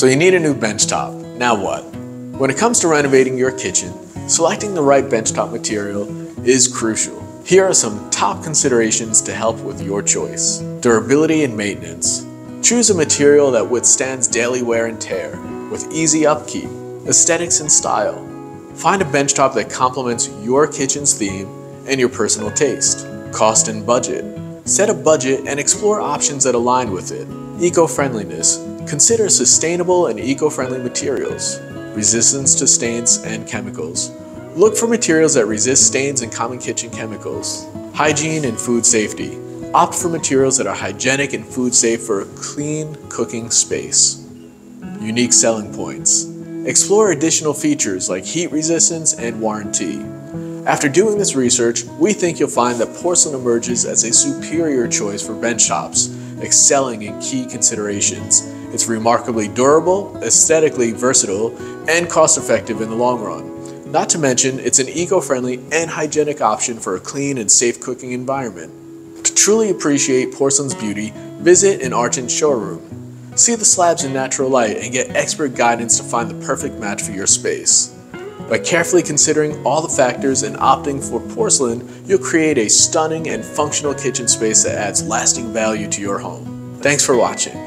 So you need a new benchtop. Now what? When it comes to renovating your kitchen, selecting the right benchtop material is crucial. Here are some top considerations to help with your choice. Durability and maintenance. Choose a material that withstands daily wear and tear, with easy upkeep. Aesthetics and style. Find a benchtop that complements your kitchen's theme and your personal taste. Cost and budget. Set a budget and explore options that align with it. Eco-friendliness. Consider sustainable and eco-friendly materials. Resistance to stains and chemicals. Look for materials that resist stains and common kitchen chemicals. Hygiene and food safety. Opt for materials that are hygienic and food safe for a clean cooking space. Unique selling points. Explore additional features like heat resistance and warranty. After doing this research, we think you'll find that porcelain emerges as a superior choice for benchtops, excelling in key considerations. It's remarkably durable, aesthetically versatile, and cost-effective in the long run. Not to mention, it's an eco-friendly and hygienic option for a clean and safe cooking environment. To truly appreciate porcelain's beauty, visit an Argent showroom. See the slabs in natural light and get expert guidance to find the perfect match for your space. By carefully considering all the factors and opting for porcelain, you'll create a stunning and functional kitchen space that adds lasting value to your home. Thanks for watching.